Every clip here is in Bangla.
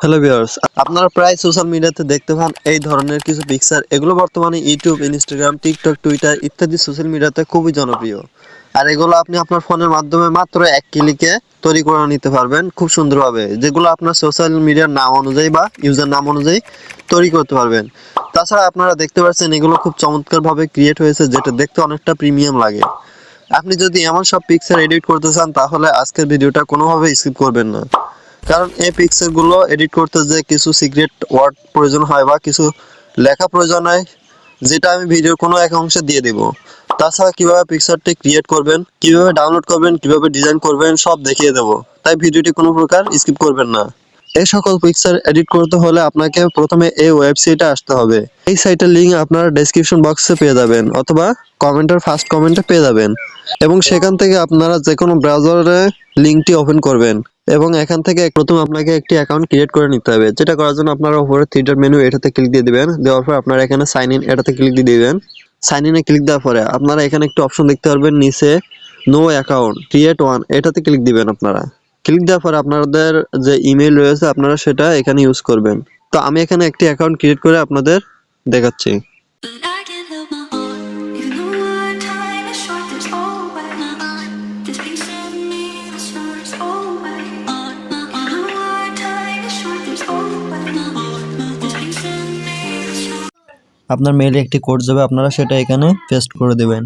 হ্যালো ভিউয়ার্স, আপনারা প্রায় সোশ্যাল মিডিয়াতে দেখতে পান এই ধরনের কিছু পিকচার। এগুলো বর্তমানে ইউটিউব, ইনস্টাগ্রাম, টিকটক, টুইটার ইত্যাদি সোশ্যাল মিডিয়াতে খুবই জনপ্রিয়। আর এগুলো আপনি আপনার ফোনের মাধ্যমে মাত্র এক ক্লিকে তৈরি করে নিতে পারবেন খুব সুন্দরভাবে, যেগুলো আপনার সোশ্যাল মিডিয়ার নাম অনুযায়ী বা ইউজার নাম অনুযায়ী তৈরি করতে পারবেন। তাছাড়া আপনারা দেখতে পাচ্ছেন এগুলো খুব চমৎকারভাবে ক্রিয়েট হয়েছে, যেটা দেখতে অনেকটা প্রিমিয়াম লাগে। আপনি যদি এমন সব পিকচার এডিট করতে চান তাহলে আজকের ভিডিওটা কোনোভাবেই স্কিপ করবেন না। কারণ এই পিকচার গুলো এডিট করতে যে কিছু সিক্রেট ওয়ার্ড প্রয়োজন হয় বা কিছু লেখা প্রয়োজন হয়, যেটা আমি ভিডিওর কোনো এক অংশে দিয়ে দেব। তাছাড়া কিভাবে পিকচারটি ক্রিয়েট করবেন, কিভাবে ডাউনলোড করবেন, কিভাবে ডিজাইন করবেন সব দেখিয়ে দেব। তাই ভিডিওটি কোনো প্রকার স্কিপ করবেন না। এই সকল পিকচার এডিট করতে হলে আপনাকে প্রথমে এই ওয়েবসাইটে আসতে হবে। এই সাইটের লিংক আপনারা ডেসক্রিপশন বক্সে পেয়ে যাবেন অথবা কমেন্টের ফার্স্ট কমেন্টে পেয়ে যাবেন, এবং সেখান থেকে আপনারা যে কোনো ব্রাউজারে লিংকটি ওপেন করবেন এবং এখান থেকে প্রথম আপনাকে একটি অ্যাকাউন্ট ক্রিয়েট করে নিতে হবে। যেটা করার জন্য আপনারা উপরে থ্রি ডট মেনু এটাতে ক্লিক দিয়ে দিবেন। দেওয়ার পর আপনারা এখানে সাইন ইন এটাতে ক্লিক দিয়ে দিবেন। সাইন ইনে ক্লিক দেওয়ার পরে আপনারা এখানে একটি অপশন দেখতে পারবেন নিচে, নো অ্যাকাউন্ট ক্রিয়েট ওয়ান, এটাতে ক্লিক দিবেন। আপনারা ক্লিক দেওয়ার পর আপনাদের যে ইমেল রয়েছে আপনারা সেটা এখানে ইউজ করবেন। তো আমি এখানে একটি অ্যাকাউন্ট ক্রিয়েট করে আপনাদের দেখাচ্ছি। আপনার মেইলে একটি কোড যাবে, আপনারা সেটা এখানে পেস্ট করে দেবেন।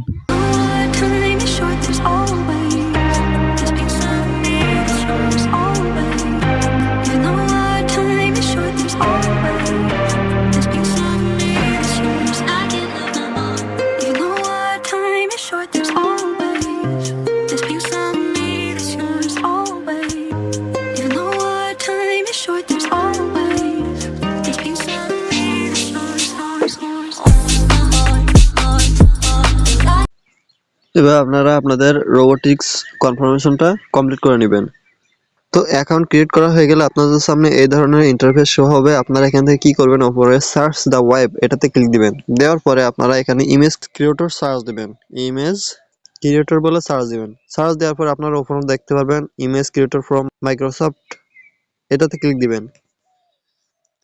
এবার আপনারা আপনাদের রোবোটিক্স কনফার্মেশনটা কমপ্লিট করে নেবেন। তো অ্যাকাউন্ট ক্রিয়েট করা হয়ে গেলে আপনাদের সামনে এই ধরনের ইন্টারফেস শো হবে। আপনারা এখান থেকে কি করবেন, উপরে সার্চ দ্য ওয়েব এটাতে ক্লিক দিবেন। দেওয়ার পরে আপনারা এখানে ইমেজ ক্রিয়েটর সার্চ দিবেন, ইমেজ ক্রিয়েটর বলে সার্চ দিবেন। সার্চ দেওয়ার পর আপনারা উপরে দেখতে পারবেন ইমেজ ক্রিয়েটর ফ্রম মাইক্রোসফট, এটাতে ক্লিক দিবেন।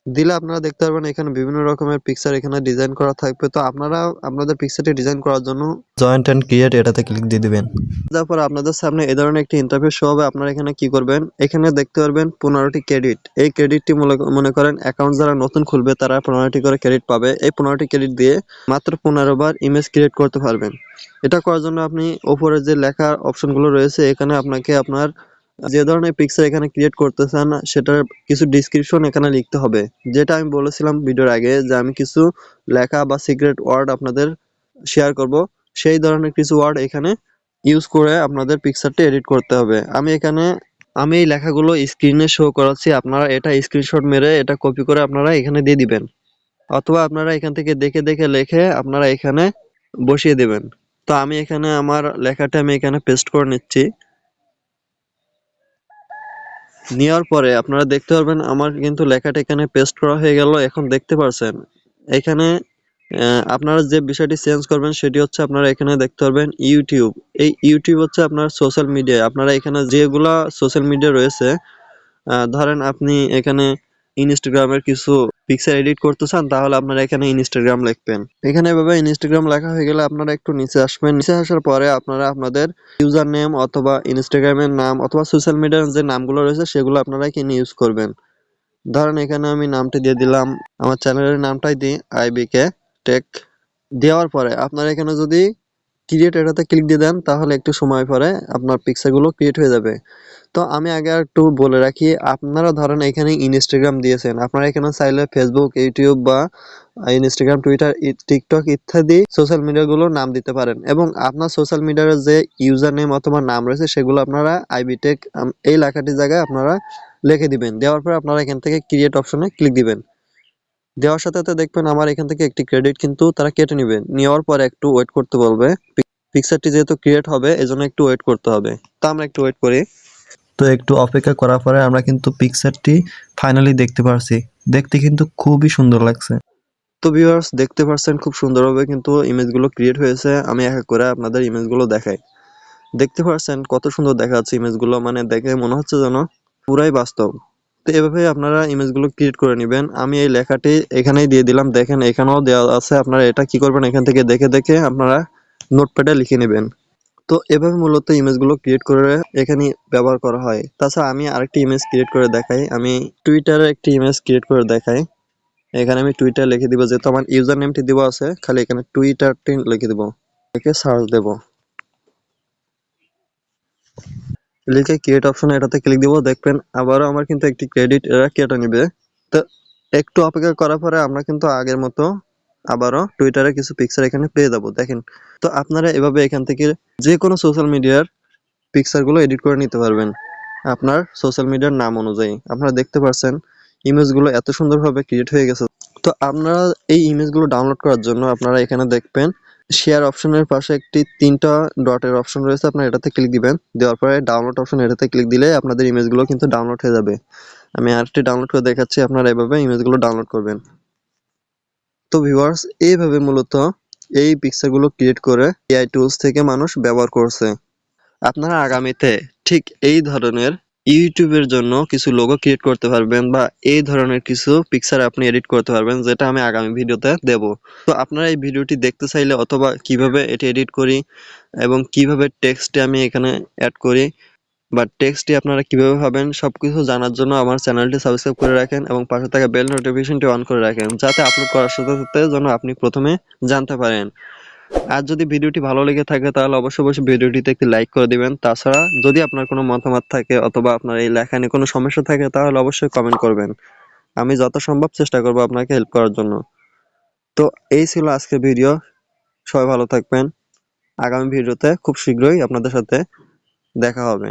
দিলে আপনারা দেখতে পারবেন এখানে বিভিন্ন রকমের পিকচার এখানে ডিজাইন করা থাকবে। তো আপনারা আপনাদের পিকচারটি ডিজাইন করার জন্য জয়েন্ট এন্ড ক্রিয়েট এটাতে ক্লিক দিয়ে দিবেন। তারপর আপনাদের সামনে এই ধরনের একটি ইন্টারফেস শো হবে। আপনারা এখানে কি করবেন, এখানে দেখতে পারবেন 15টি ক্রেডিট। এই ক্রেডিটটি মনে করেন অ্যাকাউন্ট যারা নতুন খুলবে তারা 15টি করে ক্রেডিট পাবে। এই 15টি ক্রেডিট দিয়ে মাত্র 15 বার ইমেজ ক্রিয়েট করতে পারবেন। এটা করার জন্য আপনি উপরে যে লেখার অপশনগুলো রয়েছে এখানে আপনাকে আপনার যে ধরনের পিকচার এখানে ক্রিয়েট করতে চান সেটার কিছু ডেসক্রিপশন এখানে লিখতে হবে। যেটা আমি বলেছিলাম ভিডিওর আগে যে আমি কিছু লেখা বা সিক্রেট ওয়ার্ড আপনাদের শেয়ার করব, সেই ধরনের কিছু ওয়ার্ড এখানে ইউজ করে আপনাদের পিকচারটি এডিট করতে হবে। আমি এই লেখাগুলো স্ক্রিনে শো করাচ্ছি, আপনারা এটা স্ক্রিনশট মেরে এটা কপি করে আপনারা এখানে দিয়ে দিবেন, অথবা আপনারা এখান থেকে দেখে দেখে লিখে আপনারা এখানে বসিয়ে দেবেন। তো আমি এখানে আমার লেখাটা আমি এখানে পেস্ট করে নিচ্ছি। নেওয়ার পরে আপনারা দেখতে পারবেন আমার কিন্তু লেখাটা এখানে পেস্ট করা হয়ে গেল। এখন দেখতে পারছেন এখানে আপনারা যে বিষয়টি চেঞ্জ করবেন সেটি হচ্ছে আপনারা এখানে দেখতে পারবেন ইউটিউব। এই ইউটিউব হচ্ছে আপনার সোশ্যাল মিডিয়া। আপনারা এখানে যেগুলা সোশ্যাল মিডিয়া রয়েছে, ধরেন আপনি এখানে ইনস্টাগ্রামের কিছু পিকচার এডিট করতে চান তাহলে আপনারা এখানে ইনস্টাগ্রাম লিখবেন। এখানে এভাবে ইনস্টাগ্রাম লেখা হয়ে গেলে আপনারা একটু নিচে আসবেন। নিচে আসার পরে আপনারা আপনাদের ইউজার নেম অথবা ইনস্টাগ্রামের নাম অথবা সোশ্যাল মিডিয়ার যে নামগুলো রয়েছে সেগুলো আপনারা এখানে ইউজ করবেন। ধরেন এখানে আমি নামটি দিয়ে দিলাম, আমার চ্যানেলের নামটাই দিই আইবিকে টেক। দেওয়ার পরে আপনারা এখানে যদি ক্রিয়েট এটাতে ক্লিক দিয়ে দেন তাহলে একটু সময় পরে আপনার পিকচারগুলো ক্রিয়েট হয়ে যাবে। তো আমি আগে একটু বলে রাখি, আপনারা ধরেন এখানে ইনস্টাগ্রাম দিয়েছেন, আপনারা এখানে চাইলে ফেসবুক, ইউটিউব বা ইনস্টাগ্রাম, টুইটার, টিকটক ইত্যাদি সোশ্যাল মিডিয়াগুলোর নাম দিতে পারেন, এবং আপনার সোশ্যাল মিডিয়ার যে ইউজার নেম অথবা নাম রয়েছে সেগুলো আপনারা আইবিটেক এই লেখাটির জায়গায় আপনারা লিখে দিবেন। দেওয়ার পর আপনারা এখান থেকে ক্রিয়েট অপশনে ক্লিক দিবেন। দেওয়ার সাথে সাথে দেখবেন আমার এখান থেকে একটি ক্রেডিট কিন্তু তারা কেটে নেবেন। নেওয়ার পর একটু ওয়েট করতে বলবে। পিকচারটি যেহেতু ক্রিয়েট হবে এজন্য একটু ওয়েট করতে হবে। তো আমরা একটু ওয়েট করি। তো একটু অপেক্ষা করার পরে আমরা কিন্তু পিকচারটি ফাইনালি দেখতে পারছি। দেখতে কিন্তু খুবই সুন্দর লাগছে। তো ভিউয়ার্স দেখতে পাচ্ছেন খুব সুন্দরভাবে কিন্তু ইমেজগুলো ক্রিয়েট হয়েছে। আমি এক এক করে আপনাদের ইমেজগুলো দেখাই। দেখতে পাচ্ছেন কত সুন্দর দেখা যাচ্ছে ইমেজগুলো, মানে দেখে মনে হচ্ছে যেন পুরাই বাস্তব। তো এভাবে আপনারা ইমেজগুলো ক্রিয়েট করে নেবেন। আমি এই লেখাটি এখানেই দিয়ে দিলাম, দেখেন এখানেও দেওয়া আছে। আপনারা এটা কি করবেন, এখান থেকে দেখে দেখে আপনারা নোটপ্যাডে লিখে নেবেন। তো এভাবে মূলত ইমেজগুলো ক্রিয়েট করে এখানে ব্যবহার করা হয়। তাছাড়া আমি আরেকটি ইমেজ ক্রিয়েট করে দেখাই। আমি টুইটারে একটি ইমেজ ক্রিয়েট করে দেখাই। এখানে আমি টুইটার লিখে দিব, যেহেতু আমার ইউজার নেমটি দেওয়া আছে, খালি এখানে টুইটারটি লিখে দিব, লিখে সার্চ দেব, লিখে ক্রিয়েট অপশনে এটাতে ক্লিক দিব। দেখবেন আবারও আমার কিন্তু একটি ক্রেডিট এরা কেটে নিবে। তো একটু অপেক্ষা করার পরে আমরা কিন্তু আগের মতো আবারও টুইটারে কিছু পিকচার এখানে পেয়ে যাব, দেখেন। তো আপনারা এভাবে এখান থেকে যে কোনো সোশ্যাল মিডিয়ার পিকচার গুলো এডিট করে নিতে পারবেন আপনার সোশ্যাল মিডিয়ার নাম অনুযায়ী। আপনারা দেখতে পাচ্ছেন ইমেজগুলো এত সুন্দরভাবে ক্রিয়েট হয়ে গেছে। তো আপনারা এই ইমেজগুলো ডাউনলোড করার জন্য আপনারা এখানে দেখবেন শেয়ার অপশনের পাশে একটি 3টা ডটের অপশন রয়েছে, আপনারা এটাতে ক্লিক দিবেন। দেওয়ার পরে ডাউনলোড অপশন, এটাতে ক্লিক দিলে আপনাদের ইমেজগুলো কিন্তু ডাউনলোড হয়ে যাবে। আমি আরেকটি ডাউনলোড করে দেখাচ্ছি, আপনারা এভাবে ইমেজগুলো ডাউনলোড করবেন। তো ভিউয়ার্স, এইভাবে মূলত এই পিকচারগুলো ক্রিয়েট করে এআই টুলস থেকে মানুষ ব্যবহার করছে। আপনারা আগামীতে ঠিক এই ধরনের ইউটিউবের জন্য কিছু লোগো ক্রিয়েট করতে পারবেন, বা এই ধরনের কিছু পিকচার আপনি এডিট করতে পারবেন, যেটা আমি আগামী ভিডিওতে দেব। তো আপনারা এই ভিডিওটি দেখতে চাইলে, অথবা কিভাবে এটি এডিট করি এবং কিভাবে টেক্সটে আমি এখানে অ্যাড করি, বা টেক্সটটি আপনারা কিভাবে পাবেন, সবকিছু জানার জন্য আমার চ্যানেলটি সাবস্ক্রাইব করে রাখেন এবং পাশে থাকা বেল নোটিফিকেশনটি অন করে রাখেন, যাতে আপলোড করার সাথে সাথে যেন আপনি প্রথমে জানতে পারেন। আর যদি ভিডিওটি ভালো লেগে থাকে তাহলে অবশ্যই অবশ্যই ভিডিওটিতে একটি লাইক করে দিবেন। তাছাড়া যদি আপনার কোনো মতামত থাকে অথবা আপনার এই লেখা নিয়ে কোনো সমস্যা থাকে তাহলে অবশ্যই কমেন্ট করবেন। আমি যথাসম্ভব চেষ্টা করব আপনাকে হেল্প করার জন্য। তো এই ছিল আজকের ভিডিও। সবাই ভালো থাকবেন। আগামী ভিডিওতে খুব শীঘ্রই আপনাদের সাথে দেখা হবে।